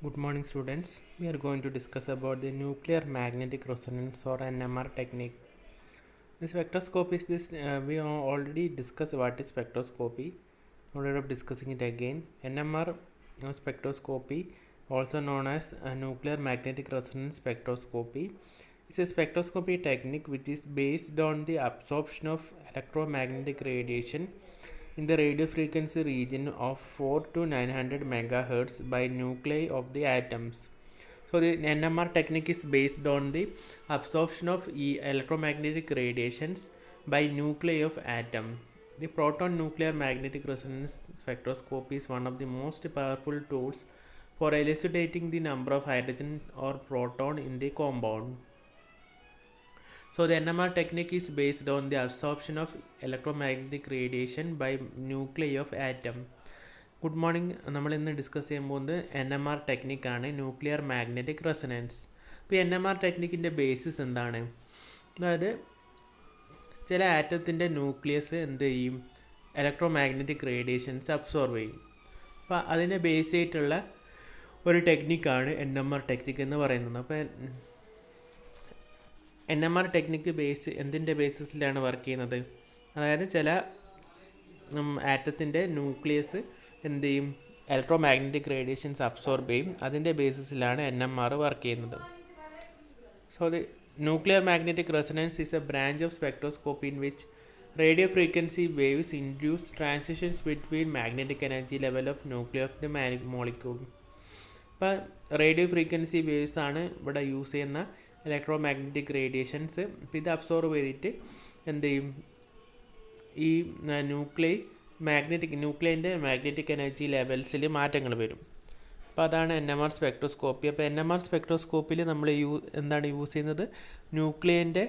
Good morning students. We are going to discuss about the nuclear magnetic resonance or NMR technique. The spectroscopy is this, we have already discussed what is spectroscopy. No need of discussing it again. NMR spectroscopy, also known as nuclear magnetic resonance spectroscopy, is a spectroscopy technique which is based on the absorption of electromagnetic radiation in the radio frequency region of 4 to 900 megahertz by nuclei of the atoms. So the NMR technique is based on the absorption of electromagnetic radiations by nuclei of atom. The proton nuclear magnetic resonance spectroscopy is one of the most powerful tools for elucidating the number of hydrogen or proton in the compound. So the NMR technique is based on the absorption of electromagnetic radiation by nuclei of atom. Good morning. നമ്മൾ ഇന്ന് discuss ചെയ്യാൻ പോകുന്നത് NMR ടെക്നിക്കാണ്, nuclear magnetic resonance. ഇപ്പോൾ NMR ടെക്നിക്കിൻ്റെ basis എന്താണ്? അതായത് ചില ആറ്റത്തിൻ്റെ nucleus എന്ത് ചെയ്യും? ഇലക്ട്രോമാഗ്നറ്റിക് റേഡിയേഷൻസ് അബ്സോർവ് ചെയ്യും. അപ്പോൾ അതിനെ ബേസ് ചെയ്തിട്ടുള്ള ഒരു ടെക്നിക്കാണ് NMR ടെക്നിക്ക് എന്ന് പറയുന്നത്. അപ്പോൾ NMR ടെക്നിക്ക് എന്തിൻ്റെ ബേസിസിലാണ് വർക്ക് ചെയ്യുന്നത്? അതായത് ചില ആറ്റത്തിൻ്റെ ന്യൂക്ലിയസ് എന്ത് ചെയ്യും? ഇലക്ട്രോമാഗ്നറ്റിക് റേഡിയേഷൻസ് അബ്സോർബ് ചെയ്യും. അതിൻ്റെ ബേസിസിലാണ് NMR വർക്ക് ചെയ്യുന്നത്. So the nuclear magnetic resonance is a branch of spectroscopy in which radio frequency waves induce transitions between magnetic energy level of nuclear of the molecule. ഇപ്പോൾ radio frequency waves ആണ് ഇവിടെ use ചെയ്യുന്ന electromagnetic radiations. ഇപ്പോൾ ഇത് absorb ചെയ്തിട്ട് എന്ത് ചെയ്യും? ഈ ന്യൂക്ലിയൻ്റെ മാഗ്നറ്റിക് എനർജി ലെവൽസിൽ മാറ്റങ്ങൾ വരും. അപ്പോൾ അതാണ് NMR സ്പെക്ട്രോസ്കോപ്പി. അപ്പോൾ NMR സ്പെക്ട്രോസ്കോപ്പിയിൽ നമ്മൾ എന്താണ് യൂസ് ചെയ്യുന്നത്? ന്യൂക്ലിയൻ്റെ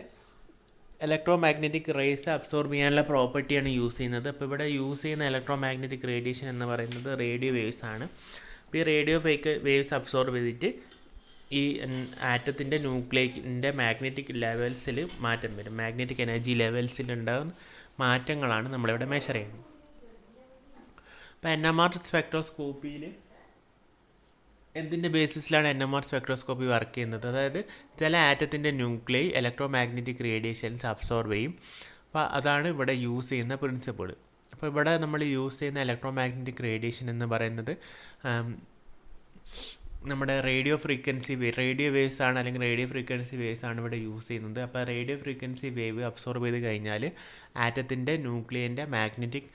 ഇലക്ട്രോമാഗ്നറ്റിക് റേസ് അബ്സോർബ് ചെയ്യാനുള്ള പ്രോപ്പർട്ടിയാണ് യൂസ് ചെയ്യുന്നത്. അപ്പോൾ ഇവിടെ യൂസ് ചെയ്യുന്ന ഇലക്ട്രോമാഗ്നറ്റിക് റേഡിയേഷൻ എന്ന് പറയുന്നത് റേഡിയോ വേവ്സ് ആണ്. അപ്പോൾ ഈ റേഡിയോ വേവ്സ് അബ്സോർബ് ചെയ്തിട്ട് ഈ ആറ്റത്തിൻ്റെ ന്യൂക്ലിയൻ്റെ മാഗ്നറ്റിക് ലെവൽസിൽ മാറ്റം വരും. മാഗ്നറ്റിക് എനർജി ലെവൽസിലുണ്ടാകുന്ന മാറ്റങ്ങളാണ് നമ്മളിവിടെ മെഷർ ചെയ്യുന്നത്. അപ്പോൾ NMR സ്പെക്ട്രോസ്കോപ്പിയിൽ എന്തിൻ്റെ ബേസിസിലാണ് NMR സ്പെക്ട്രോസ്കോപ്പി വർക്ക് ചെയ്യുന്നത്? അതായത് ചില ആറ്റത്തിൻ്റെ ന്യൂക്ലിയൈ ഇലക്ട്രോമാഗ്നറ്റിക് റേഡിയേഷൻസ് അബ്സോർബ് ചെയ്യും. അപ്പോൾ അതാണ് ഇവിടെ യൂസ് ചെയ്യുന്ന പ്രിൻസിപ്പിൾ. അപ്പോൾ ഇവിടെ നമ്മൾ യൂസ് ചെയ്യുന്ന ഇലക്ട്രോമാഗ്നറ്റിക് റേഡിയേഷൻ എന്ന് പറയുന്നത് നമ്മുടെ റേഡിയോ വേവ്സ് ആണ്, അല്ലെങ്കിൽ റേഡിയോ ഫ്രീക്വൻസി വേവ്സ് ആണ് ഇവിടെ യൂസ് ചെയ്യുന്നത്. അപ്പോൾ റേഡിയോ ഫ്രീക്വൻസി വേവ് അബ്സോർബ് ചെയ്ത് കഴിഞ്ഞാൽ ആറ്റത്തിൻ്റെ ന്യൂക്ലിയൻ്റെ മാഗ്നറ്റിക്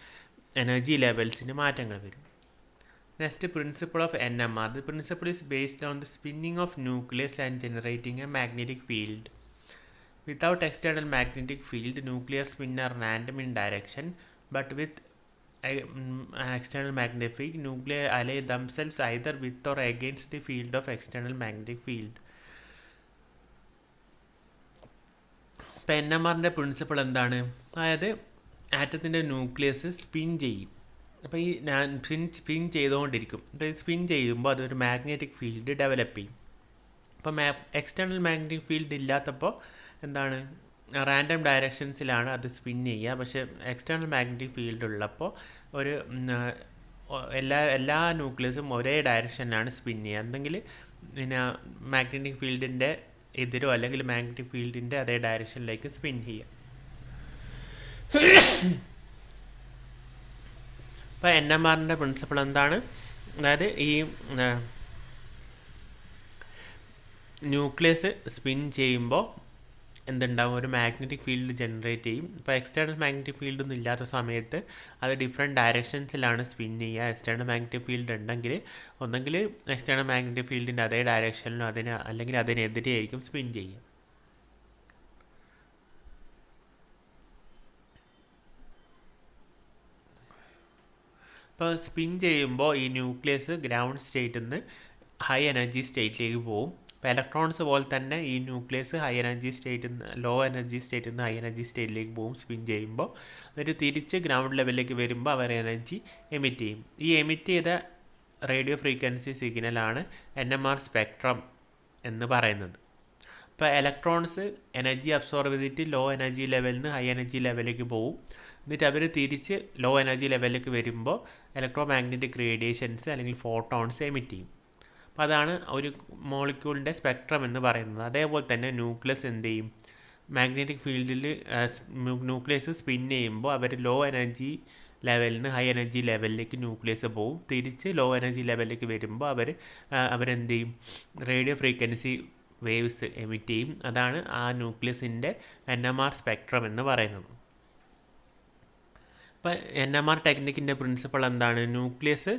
എനർജി ലെവൽസിന് മാറ്റങ്ങൾ വരും. Next, principle of NMR. The principle is based on the spinning of nucleus and generating a magnetic field. Without external magnetic field, nuclear spin are random in direction, but with external magnetic field, nuclei ally themselves either with or against the field of external magnetic field. ഇപ്പോൾ NMRൻ്റെ principle എന്താണ്? അതായത് ആറ്റത്തിൻ്റെ nucleus spin ചെയ്യും. അപ്പോൾ ഈ spin ചെയ്തുകൊണ്ടിരിക്കും. അപ്പോൾ ഈ spin ചെയ്യുമ്പോൾ അതൊരു മാഗ്നറ്റിക് ഫീൽഡ് ഡെവലപ്പ് ചെയ്യും. അപ്പോൾ എക്സ്റ്റേണൽ മാഗ്നറ്റിക് ഫീൽഡ് ഇല്ലാത്തപ്പോൾ എന്താണ്? റാൻഡം ഡയറക്ഷൻസിലാണ് അത് സ്പിൻ ചെയ്യുക. പക്ഷേ എക്സ്റ്റേണൽ മാഗ്നറ്റിക് ഫീൽഡ് ഉള്ളപ്പോൾ ഒരു എല്ലാ ന്യൂക്ലിയസും ഒരേ ഡയറക്ഷനിലാണ് സ്പിൻ ചെയ്യുക. എന്തെങ്കിൽ പിന്നെ മാഗ്നറ്റിക് ഫീൽഡിൻ്റെ എതിരോ അല്ലെങ്കിൽ മാഗ്നറ്റിക് ഫീൽഡിൻ്റെ അതേ ഡയറക്ഷനിലേക്ക് സ്പിൻ ചെയ്യുക. അപ്പോൾ NMRൻ്റെ പ്രിൻസിപ്പിൾ എന്താണ്? അതായത് ഈ ന്യൂക്ലിയസ് സ്പിൻ ചെയ്യുമ്പോൾ എന്തുണ്ടാവും? ഒരു മാഗ്നറ്റിക് ഫീൽഡ് ജനറേറ്റ് ചെയ്യും. ഇപ്പോൾ എക്സ്റ്റേണൽ മാഗ്നറ്റിക് ഫീൽഡൊന്നും ഇല്ലാത്ത സമയത്ത് അത് ഡിഫറെൻറ്റ് ഡയറക്ഷൻസിലാണ് സ്പിൻ ചെയ്യുക. എക്സ്റ്റേണൽ മാഗ്നറ്റിക് ഫീൽഡ് ഉണ്ടെങ്കിൽ ഒന്നെങ്കിൽ എക്സ്റ്റേണൽ മാഗ്നറ്റിക് ഫീൽഡിൻ്റെ അതേ ഡയറക്ഷനിലും അല്ലെങ്കിൽ അതിനെതിരെയായിരിക്കും സ്പിൻ ചെയ്യുക. ഇപ്പോൾ സ്പിൻ ചെയ്യുമ്പോൾ ഈ ന്യൂക്ലിയസ് ഗ്രൗണ്ട് സ്റ്റേറ്റിൽ നിന്ന് ഹൈ എനർജി സ്റ്റേറ്റിലേക്ക് പോകും. ഇപ്പോൾ ഇലക്ട്രോൺസ് പോലെ തന്നെ ഈ ന്യൂക്ലിയസ് ലോ എനർജി സ്റ്റേറ്റിൽ നിന്ന് ഹൈ എനർജി സ്റ്റേറ്റിലേക്ക് പോകും സ്പിൻ ചെയ്യുമ്പോൾ. എന്നിട്ട് തിരിച്ച് ഗ്രൗണ്ട് ലെവലിലേക്ക് വരുമ്പോൾ അവർ എനർജി എമിറ്റ് ചെയ്യും. ഈ എമിറ്റ് ചെയ്ത റേഡിയോ ഫ്രീക്വൻസി സിഗ്നലാണ് NMR സ്പെക്ട്രം എന്ന് പറയുന്നത്. ഇപ്പോൾ ഇലക്ട്രോൺസ് എനർജി അബ്സോർബ് ചെയ്തിട്ട് ലോ എനർജി ലെവലിൽ നിന്ന് ഹൈ എനർജി ലെവലിലേക്ക് പോകും. എന്നിട്ട് അവർ തിരിച്ച് ലോ എനർജി ലെവലിലേക്ക് വരുമ്പോൾ ഇലക്ട്രോമാഗ്നറ്റിക് റേഡിയേഷൻസ് അല്ലെങ്കിൽ ഫോട്ടോൺസ് എമിറ്റ് ചെയ്യും. അപ്പോൾ അതാണ് ഒരു മോളിക്യൂളിൻ്റെ സ്പെക്ട്രം എന്ന് പറയുന്നത്. അതേപോലെ തന്നെ ന്യൂക്ലിയസ് എന്ത് ചെയ്യും, മാഗ്നറ്റിക് ഫീൽഡിൽ ന്യൂക്ലിയസ് സ്പിൻ ചെയ്യുമ്പോൾ അവർ ലോ എനർജി ലെവലിൽ നിന്ന് ഹൈ എനർജി ലെവലിലേക്ക് ന്യൂക്ലിയസ് പോവും. തിരിച്ച് ലോ എനർജി ലെവലിലേക്ക് വരുമ്പോൾ അവരെന്ത് ചെയ്യും, റേഡിയോ ഫ്രീക്വൻസി വേവ്സ് എമിറ്റ് ചെയ്യും. അതാണ് ആ ന്യൂക്ലിയസിൻ്റെ NMR സ്പെക്ട്രം എന്ന് പറയുന്നത്. അപ്പോൾ NMR ടെക്നിക്കിൻ്റെ പ്രിൻസിപ്പൾ എന്താണ്, ന്യൂക്ലിയസ്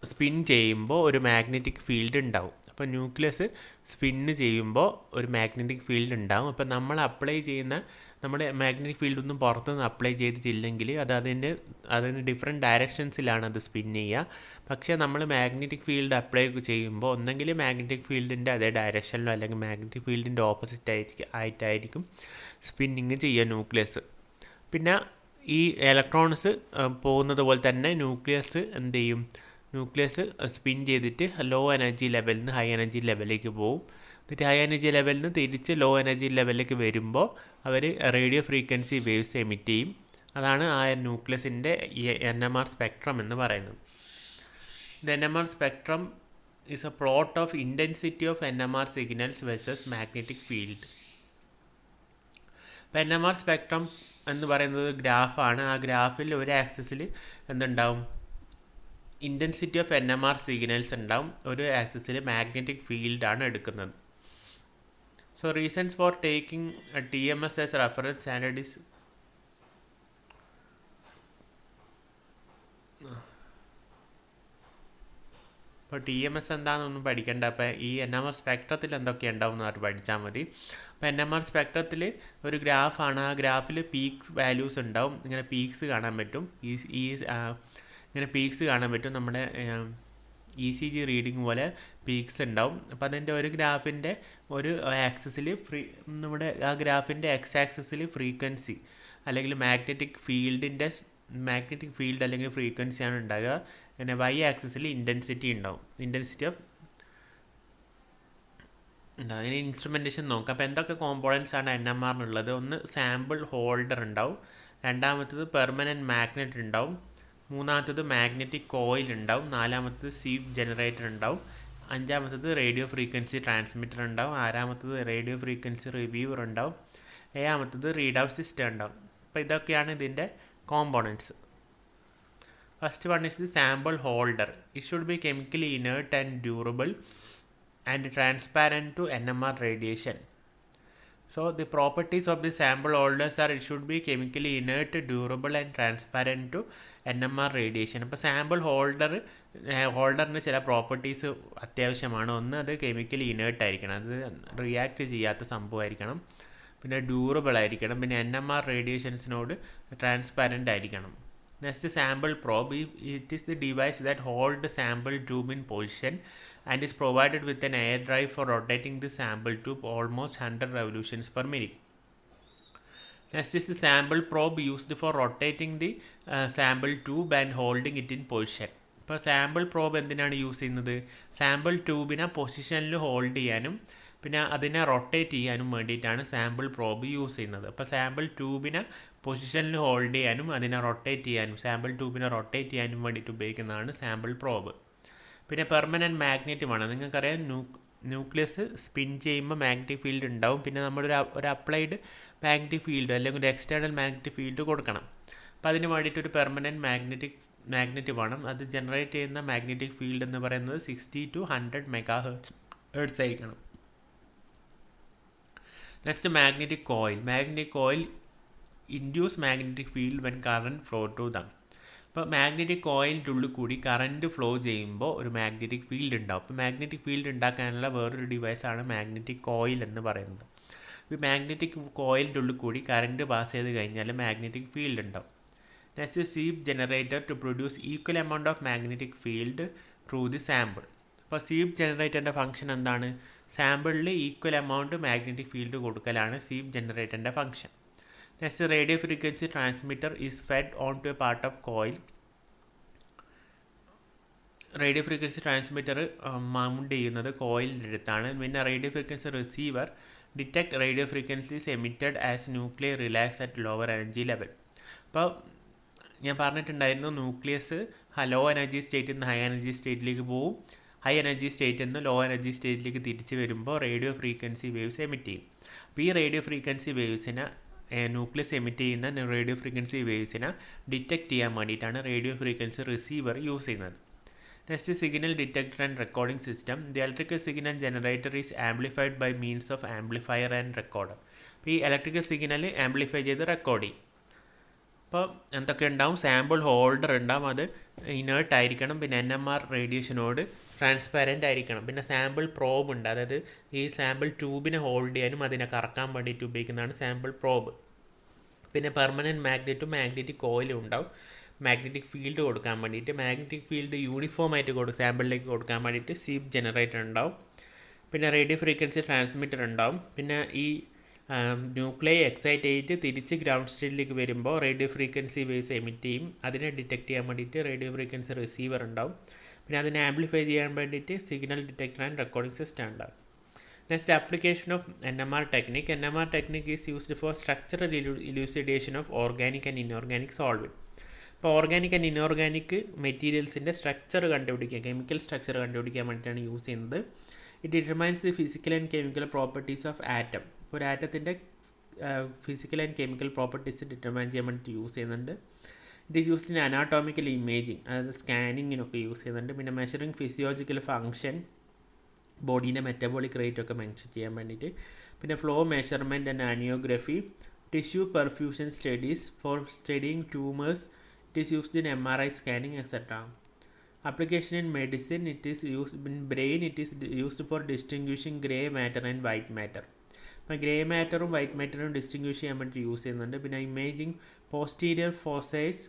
സ്പിൻ ചെയ്യുമ്പോൾ ഒരു മാഗ്നറ്റിക് ഫീൽഡ് ഉണ്ടാവും. അപ്പോൾ ന്യൂക്ലിയസ് സ്പിന്ന് ചെയ്യുമ്പോൾ ഒരു മാഗ്നറ്റിക് ഫീൽഡ് ഉണ്ടാവും. അപ്പോൾ നമ്മൾ അപ്ലൈ ചെയ്യുന്ന നമ്മുടെ മാഗ്നറ്റിക് ഫീൽഡൊന്നും പുറത്തുനിന്ന് അപ്ലൈ ചെയ്തിട്ടില്ലെങ്കിൽ അതിന് ഡിഫറെൻറ്റ് ഡയറക്ഷൻസിലാണ് അത് സ്പിൻ ചെയ്യുക. പക്ഷേ നമ്മൾ മാഗ്നറ്റിക് ഫീൽഡ് അപ്ലൈ ചെയ്യുമ്പോൾ ഒന്നെങ്കിൽ മാഗ്നറ്റിക് ഫീൽഡിൻ്റെ അതേ ഡയറക്ഷനിലോ അല്ലെങ്കിൽ മാഗ്നറ്റിക് ഫീൽഡിൻ്റെ ഓപ്പോസിറ്റ് ആയിട്ടായിരിക്കും സ്പിന്നിങ് ചെയ്യുക ന്യൂക്ലിയസ്. പിന്നെ ഈ ഇലക്ട്രോൺസ് പോകുന്നത് പോലെ തന്നെ ന്യൂക്ലിയസ് എന്ത് ചെയ്യും, ന്യൂക്ലിയസ് സ്പിൻ ചെയ്തിട്ട് ലോ എനർജി ലെവലിൽ നിന്ന് ഹൈ എനർജി ലെവലിലേക്ക് പോകും. എന്നിട്ട് ഹൈ എനർജി ലെവലിൽ നിന്ന് തിരിച്ച് ലോ എനർജി ലെവലിലേക്ക് വരുമ്പോൾ അവർ റേഡിയോ ഫ്രീക്വൻസി വേവ്സ് എമിറ്റ് ചെയ്യും. അതാണ് ആ ന്യൂക്ലിയസിൻ്റെ NMR സ്പെക്ട്രം എന്ന് പറയുന്നത്. The NMR spectrum is A plot of intensity of NMR signals versus magnetic field. അപ്പോൾ NMR സ്പെക്ട്രം എന്ന് പറയുന്നത് ഗ്രാഫാണ്. ആ ഗ്രാഫിൽ ഒരു ആക്സിസിൽ എന്തുണ്ടാവും, ഇൻറ്റൻസിറ്റി ഓഫ് NMR സിഗ്നൽസ് ഉണ്ടാവും. ഒരു ആക്സിസിൽ മാഗ്നറ്റിക് ഫീൽഡാണ് എടുക്കുന്നത്. So reasons for taking TMS as reference standard is ഇപ്പോൾ TMS എന്താണെന്നൊന്നും പഠിക്കേണ്ട. അപ്പോൾ ഈ NMR സ്പെക്ട്രത്തിൽ എന്തൊക്കെ ഉണ്ടാവും എന്ന് അവർ പഠിച്ചാൽ മതി. അപ്പോൾ NMR സ്പെക്ട്രത്തിൽ ഒരു ഗ്രാഫാണ്. ആ ഗ്രാഫിൽ പീക്സ് വാല്യൂസ് ഉണ്ടാവും. ഇങ്ങനെ പീക്സ് കാണാൻ പറ്റും. ഇങ്ങനെ പീക്സ് കാണാൻ പറ്റും. നമ്മുടെ ECG റീഡിങ് പോലെ പീക്സ് ഉണ്ടാവും. അപ്പോൾ അതിൻ്റെ ഒരു ഗ്രാഫിൻ്റെ ഒരു ആക്സിസിൽ നമ്മുടെ ആ ഗ്രാഫിൻ്റെ X ആക്സിസിൽ ഫ്രീക്വൻസി അല്ലെങ്കിൽ മാഗ്നറ്റിക് ഫീൽഡ് അല്ലെങ്കിൽ ഫ്രീക്വൻസിയാണ് ഉണ്ടാകുക. പിന്നെ Y ആക്സിസിൽ ഇൻറ്റൻസിറ്റി ഉണ്ടാവും. ഇൻറ്റൻസിറ്റി ഓഫ് ഉണ്ടാവും. ഇനി ഇൻസ്ട്രുമെൻറ്റേഷൻ നോക്കാം. അപ്പോൾ എന്തൊക്കെ കോമ്പോണൻസ് ആണ് NMRനുള്ളത്? ഒന്ന് സാമ്പിൾ ഹോൾഡർ ഉണ്ടാവും. രണ്ടാമത്തത് പെർമനൻറ്റ് മാഗ്നറ്റ് ഉണ്ടാവും. മൂന്നാമത്തത് മാഗ്നറ്റിക് കോയിൽ ഉണ്ടാവും. നാലാമത്തത് സ്വീപ്പ് ജനറേറ്റർ ഉണ്ടാവും. അഞ്ചാമത്തത് റേഡിയോ ഫ്രീക്വൻസി ട്രാൻസ്മിറ്റർ ഉണ്ടാവും. ആറാമത്തത് റേഡിയോ ഫ്രീക്വൻസി റിവ്യൂവർ ഉണ്ടാവും. ഏഴാമത്തത് റീഡ് ഔട്ട് സിസ്റ്റം ഉണ്ടാവും. അപ്പോൾ ഇതൊക്കെയാണ് ഇതിൻ്റെ components. First one is the sample holder. It should be chemically inert and durable and transparent to NMR radiation. So the properties of the sample holders are it should be chemically inert, durable and transparent to NMR radiation. അപ്പോൾ sample ഹോൾഡറിന് ചില properties അത്യാവശ്യമാണ്. ഒന്ന്, അത് chemically inert ആയിരിക്കണം, അത് react ചെയ്യാത്ത സംഭവമായിരിക്കണം. പിന്നെ durable ആയിരിക്കണം. പിന്നെ NMR റേഡിയേഷൻസിനോട് ട്രാൻസ്പാരൻ്റ് ആയിരിക്കണം. Next sample probe. It is the device that hold the sample tube in position and is provided with an air drive for rotating the sample tube almost 100 revolutions per minute. Next is the sample probe used for rotating the sample tube and holding it in position. ഇപ്പോൾ sample probe എന്തിനാണ് use ചെയ്യുന്നത്? Sample ട്യൂബിനെ പൊസിഷനിൽ hold ചെയ്യാനും പിന്നെ അതിനെ rotate ചെയ്യാനും വേണ്ടിയിട്ടാണ് sample probe use ചെയ്യുന്നത്. അപ്പോൾ സാമ്പിൾ ട്യൂബിനെ പൊസിഷനിൽ ഹോൾഡ് ചെയ്യാനും അതിനെ റൊട്ടേറ്റ് ചെയ്യാനും സാമ്പിൾ ട്യൂബിനെ റൊട്ടേറ്റ് ചെയ്യാനും വേണ്ടിയിട്ട് ഉപയോഗിക്കുന്നതാണ് സാമ്പിൾ പ്രോബ്. പിന്നെ പെർമനൻറ്റ് മാഗ്നറ്റുമാണ്. നിങ്ങൾക്കറിയാം ന്യൂക്ലിയസ് സ്പിൻ ചെയ്യുമ്പോൾ മാഗ്നറ്റിക് ഫീൽഡ് ഉണ്ടാവും. പിന്നെ ഒരു അപ്ലൈഡ് മാഗ്നറ്റിക് ഫീൽഡ് അല്ലെങ്കിൽ ഒരു എക്സ്റ്റേണൽ മാഗ്നറ്റിക് ഫീൽഡ് കൊടുക്കണം. അപ്പോൾ അതിന് വേണ്ടിയിട്ട് ഒരു പെർമനൻറ്റ് മാഗ്നറ്റ് വേണം. അത് ജനറേറ്റ് ചെയ്യുന്ന മാഗ്നറ്റിക് ഫീൽഡ് എന്ന് പറയുന്നത് 60 to 100 MHz ആയിരിക്കണം. Next magnetic coil induce magnetic field when current flow to them. അപ്പോൾ മാഗ്നറ്റിക് കോയിലിൻ്റെ ഉള്ളിൽ കൂടി കറണ്ട് ഫ്ലോ ചെയ്യുമ്പോൾ ഒരു മാഗ്നറ്റിക് ഫീൽഡ് ഉണ്ടാവും. അപ്പോൾ മാഗ്നറ്റിക് ഫീൽഡ് ഉണ്ടാക്കാനുള്ള വേറൊരു ഡിവൈസാണ് മാഗ്നറ്റിക് കോയിൽ എന്ന് പറയുന്നത്. ഈ മാഗ്നറ്റിക് കോയിലിൻ്റെ ഉള്ളിൽ കൂടി കറണ്ട് പാസ് ചെയ്ത് കഴിഞ്ഞാൽ മാഗ്നറ്റിക് ഫീൽഡ് ഉണ്ടാവും. Next sweep generator to produce equal amount of magnetic field through the sample. അപ്പോൾ സ്വീപ്പ് ജനറേറ്ററിൻ്റെ ഫംഗ്ഷൻ എന്താണ്? സാമ്പിളിൽ ഈക്വൽ എമൗണ്ട് മാഗ്നറ്റിക് ഫീൽഡ് കൊടുക്കലാണ് സ്വീപ്പ് ജനറേറ്ററിൻ്റെ function. Next, radio frequency transmitter is fed onto a part of coil. Radio frequency transmitter mount ചെയ്യുന്നത് കോയിലിൻ്റെ അടുത്താണ്. പിന്നെ radio frequency receiver detect radio frequencies emitted as nuclear relax at lower energy level. അപ്പോൾ ഞാൻ പറഞ്ഞിട്ടുണ്ടായിരുന്നു nucleus low energy സ്റ്റേറ്റിൽ നിന്ന് high energy സ്റ്റേറ്റിലേക്ക് പോകും. ഹൈ എനർജി സ്റ്റേറ്റിൽ നിന്ന് ലോ എനർജി സ്റ്റേറ്റിലേക്ക് തിരിച്ച് വരുമ്പോൾ റേഡിയോ ഫ്രീക്വൻസി വേവ്സ് എമിറ്റ് ചെയ്യും. അപ്പോൾ ഈ റേഡിയോ ഫ്രീക്വൻസി വേവ്സിനെ ന്യൂക്ലിയസ് എമിറ്റ് ചെയ്യുന്ന റേഡിയോ ഫ്രീക്വൻസി വേവ്സിനെ ഡിറ്റക്ട് ചെയ്യാൻ വേണ്ടിയിട്ടാണ് റേഡിയോ ഫ്രീക്വൻസി റിസീവർ യൂസ് ചെയ്യുന്നത്. Next, signal detector and recording system. The electrical signal generator is amplified by means of amplifier and recorder. അപ്പോൾ ഈ ഇലക്ട്രിക്കൽ സിഗ്നൽ ആംപ്ലിഫൈ ചെയ്ത് record ചെയ്യും. അപ്പോൾ എന്തൊക്കെ ഉണ്ടാവും? സാമ്പിൾ ഹോൾഡർ ഉണ്ടാവും, അത് ഇനേർട്ട് ആയിരിക്കണം. പിന്നെ NMR റേഡിയേഷനോട് ട്രാൻസ്പാരൻ്റ് ആയിരിക്കണം. പിന്നെ സാമ്പിൾ പ്രോബ് ഉണ്ട്, അതായത് ഈ സാമ്പിൾ ട്യൂബിനെ ഹോൾഡ് ചെയ്യാനും അതിനെ കറക്കാൻ വേണ്ടിയിട്ട് ഉപയോഗിക്കുന്നതാണ് സാമ്പിൾ പ്രോബ്. പിന്നെ പെർമനൻറ്റ് മാഗ്നറ്റിക് കോയിലും ഉണ്ടാവും, മാഗ്നറ്റിക് ഫീൽഡ് കൊടുക്കാൻ വേണ്ടിയിട്ട്. മാഗ്നറ്റിക് ഫീൽഡ് യൂണിഫോം ആയിട്ട് സാമ്പിളിലേക്ക് കൊടുക്കാൻ വേണ്ടിയിട്ട് സീപ്പ് ജനറേറ്റർ ഉണ്ടാവും. പിന്നെ റേഡിയോ ഫ്രീക്വൻസി ട്രാൻസ്മിറ്റർ ഉണ്ടാവും. പിന്നെ ഈ ന്യൂക്ലിയൈ എക്സൈറ്റ് ചെയ്തിട്ട് തിരിച്ച് ഗ്രൗണ്ട് സ്റ്റേറ്റിലേക്ക് വരുമ്പോൾ റേഡിയോ ഫ്രീക്വൻസി വേവ്സ് എമിറ്റ് ചെയ്യും. അതിനെ ഡിറ്റക്ട് ചെയ്യാൻ വേണ്ടിയിട്ട് റേഡിയോ ഫ്രീക്വൻസി റിസീവർ ഉണ്ടാവും. പിന്നെ അതിനെ ആംപ്ലിഫൈ ചെയ്യാൻ വേണ്ടിയിട്ട് signal detector and recording system ഉണ്ടാവും. Next, application of NMR technique. NMR technique is used for structural elucidation of organic and inorganic solvent. ഇപ്പോൾ ഓർഗാനിക് ആൻഡ് ഇൻഓർഗാനിക് മെറ്റീരിയൽസിൻ്റെ സ്ട്രക്ചർ കണ്ടുപിടിക്കാൻ, കെമിക്കൽ സ്ട്രക്ചർ കണ്ടുപിടിക്കാൻ വേണ്ടിയിട്ടാണ് യൂസ് ചെയ്യുന്നത്. It determines the physical and chemical properties of atom. ഇപ്പോൾ ഒരു ആറ്റത്തിൻ്റെ physical and chemical properties determine ചെയ്യാൻ വേണ്ടിയിട്ട് യൂസ് ചെയ്യുന്നുണ്ട്. It is used in anatomical imaging, അതായത് സ്കാനിങ്ങിനൊക്കെ യൂസ് ചെയ്യുന്നുണ്ട്. പിന്നെ മെഷറിങ് ഫിസിയോളജിക്കൽ ഫങ്ഷൻ, ബോഡീൻ്റെ മെറ്റബോളിക് റേറ്റ് ഒക്കെ മെൻഷൻ ചെയ്യാൻ വേണ്ടിയിട്ട്. പിന്നെ flow measurement and angiography, tissue perfusion studies for studying tumours. It is used in MRI scanning etcetera. Application in medicine, it is used in brain, it is used for distinguishing grey matter and white matter. അപ്പോൾ grey മാറ്ററും white മാറ്ററും distinguish ചെയ്യാൻ വേണ്ടി use ചെയ്യുന്നുണ്ട്. പിന്നെ imaging posterior fossae,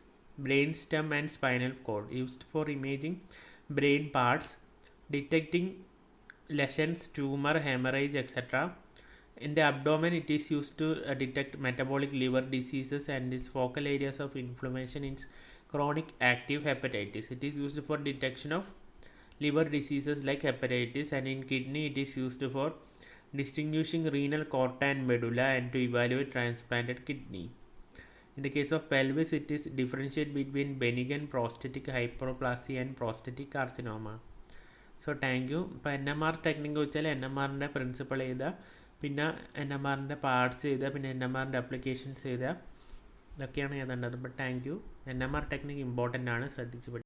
brain stem and spinal cord, used for imaging brain parts, detecting lesions, tumour, haemorrhage etcetera. In the abdomen, it is used to detect metabolic liver diseases and its focal areas of inflammation in chronic active hepatitis. It is used for detection of liver diseases like hepatitis, and in kidney it is used for distinguishing renal aorta and medulla and to evaluate transplanted kidney. In the case of pelvis, it is differentiate between benign prostatic hyperplasia and prostatic carcinoma. So thank you. ഇപ്പോൾ NMR technique വെച്ചാൽ NMRൻ്റെ principle ചെയ്താൽ, പിന്നെ NMRൻ്റെ parts ചെയ്താൽ, പിന്നെ NMRൻ്റെ applications ചെയ്താൽ, ഇതൊക്കെയാണ് എഴുതേണ്ടത്. അപ്പോൾ thank you. NMR technique important ആണ്, ശ്രദ്ധിച്ച് പഠിക്കുക.